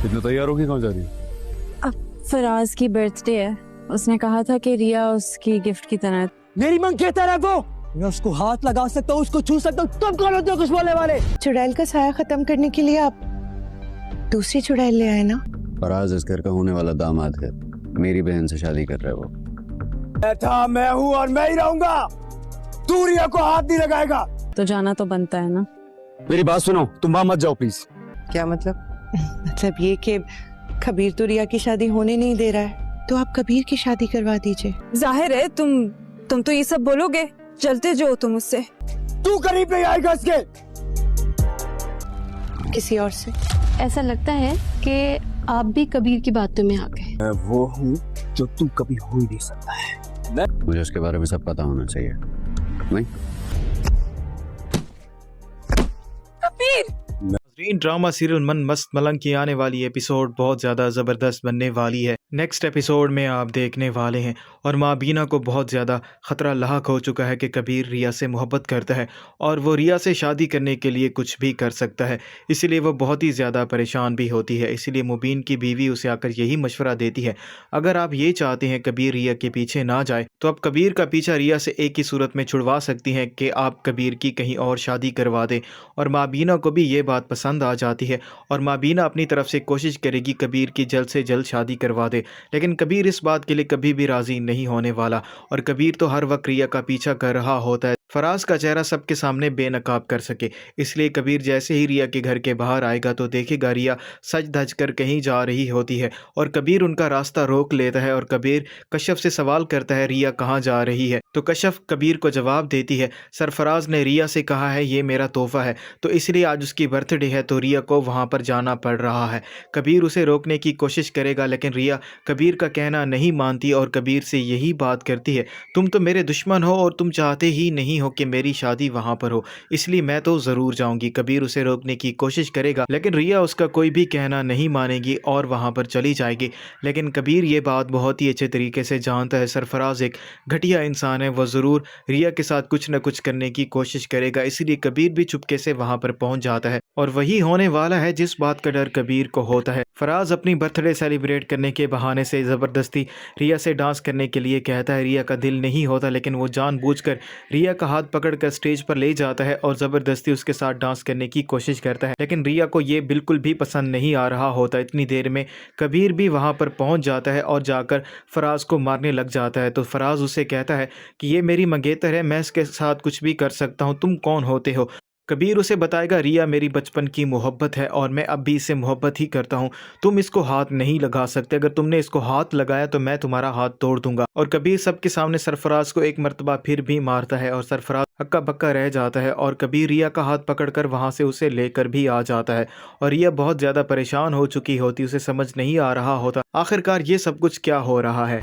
इतना तैयार होके कहाँ जा रही है? अब फराज की बर्थडे है, उसने कहा था कि रिया उसकी गिफ्ट की तरह। मेरी मंगेतर है वो, मैं उसको हाथ लगा सकता हूँ, उसको छू सकता हूँ। तुम कौन होते हो कुछ बोलने वाले? चुड़ैल का साया खत्म करने के लिए आप दूसरी चुड़ैल ले आए ना। फराज इस घर का होने वाला दामाद है, मेरी बहन से शादी कर रहा है वो। बैठा मैं हूँ और मैं ही रहूंगा। तू रिया को हाथ नहीं लगाएगा। तो जाना तो बनता है ना। मेरी बात सुनो, तुम वहां मत जाओ प्लीज। क्या मतलब? मतलब ये कि कबीर तो रिया की शादी होने नहीं दे रहा है, तो आप कबीर की शादी करवा दीजिए। जाहिर है तुम तो ये सब बोलोगे, चलते जो तुम उससे। तू करीब नहीं आएगा इसके। किसी और से। ऐसा लगता है कि आप भी कबीर की बातों में आ गए। मैं वो हूँ जो तू कभी हो ही नहीं सकता है। मुझे उसके बारे में सब पता होना चाहिए। नहीं नाज़रीन, ड्रामा सीरियल मन मस्त मलंग की आने वाली एपिसोड बहुत ज़्यादा ज़बरदस्त बनने वाली है। नेक्स्ट एपिसोड में आप देखने वाले हैं और माँ बीना को बहुत ज़्यादा ख़तरा लाहक हो चुका है कि कबीर रिया से मोहब्बत करता है और वो रिया से शादी करने के लिए कुछ भी कर सकता है। इसीलिए वो बहुत ही ज़्यादा परेशान भी होती है। इसीलिए मुबीन की बीवी उसे आकर यही मशवरा देती है, अगर आप ये चाहते हैं कबीर रिया के पीछे ना जाए तो आप कबीर का पीछा रिया से एक ही सूरत में छुड़वा सकती हैं कि आप कबीर की कहीं और शादी करवा दें। और माँ बीना को भी ये बात पसंद आ जाती है और माँ बीना अपनी तरफ से कोशिश करेगी कबीर की जल्द से जल्द शादी करवा दे। लेकिन कबीर इस बात के लिए कभी भी राज़ी नहीं होने वाला और कबीर तो हर वक्त रिया का पीछा कर रहा होता है फराज का चेहरा सबके सामने बेनकाब कर सके। इसलिए कबीर जैसे ही रिया के घर के बाहर आएगा तो देखेगा रिया सज धज कर कहीं जा रही होती है और कबीर उनका रास्ता रोक लेता है और कबीर कश्यप से सवाल करता है रिया कहाँ जा रही है। तो कश्यप कबीर को जवाब देती है, सरफराज ने रिया से कहा है ये मेरा तोहफा है, तो इसलिए आज उसकी बर्थडे है तो रिया को वहाँ पर जाना पड़ रहा है। कबीर उसे रोकने की कोशिश करेगा लेकिन रिया कबीर का कहना नहीं मानती और कबीर से यही बात करती है, तुम तो मेरे दुश्मन हो और तुम चाहते ही नहीं हो कि मेरी शादी वहाँ पर हो, इसलिए मैं तो ज़रूर जाऊँगी। कबीर उसे रोकने की कोशिश करेगा लेकिन रिया उसका कोई भी कहना नहीं मानेगी और वहाँ पर चली जाएगी। लेकिन कबीर ये बात बहुत ही अच्छे तरीके से जानता है, सरफराज एक घटिया इंसान है, वह ज़रूर रिया के साथ कुछ न कुछ करने की कोशिश करेगा। इसीलिए कबीर भी चुपके से वहाँ पर पहुँच जाता है और वही होने वाला है जिस बात का डर कबीर को होता है। फराज अपनी बर्थडे सेलिब्रेट करने के बहाने से ज़बरदस्ती रिया से डांस करने के लिए कहता है। रिया का दिल नहीं होता लेकिन वो जानबूझकर रिया का हाथ पकड़कर स्टेज पर ले जाता है और ज़बरदस्ती उसके साथ डांस करने की कोशिश करता है। लेकिन रिया को ये बिल्कुल भी पसंद नहीं आ रहा होता। इतनी देर में कबीर भी वहाँ पर पहुँच जाता है और जाकर फराज को मारने लग जाता है। तो फराज उसे कहता है कि ये मेरी मंगेतर है, मैं इसके साथ कुछ भी कर सकता हूँ, तुम कौन होते हो। कबीर उसे बताएगा रिया मेरी बचपन की मोहब्बत है और मैं अब भी इससे मोहब्बत ही करता हूँ, तुम इसको हाथ नहीं लगा सकते, अगर तुमने इसको हाथ लगाया तो मैं तुम्हारा हाथ तोड़ दूंगा। और कबीर सबके सामने सरफराज को एक मर्तबा फिर भी मारता है और सरफराज हक्का बक्का रह जाता है और कबीर रिया का हाथ पकड़कर वहाँ से उसे लेकर भी आ जाता है। और रिया बहुत ज़्यादा परेशान हो चुकी होती, उसे समझ नहीं आ रहा होता आखिरकार ये सब कुछ क्या हो रहा है।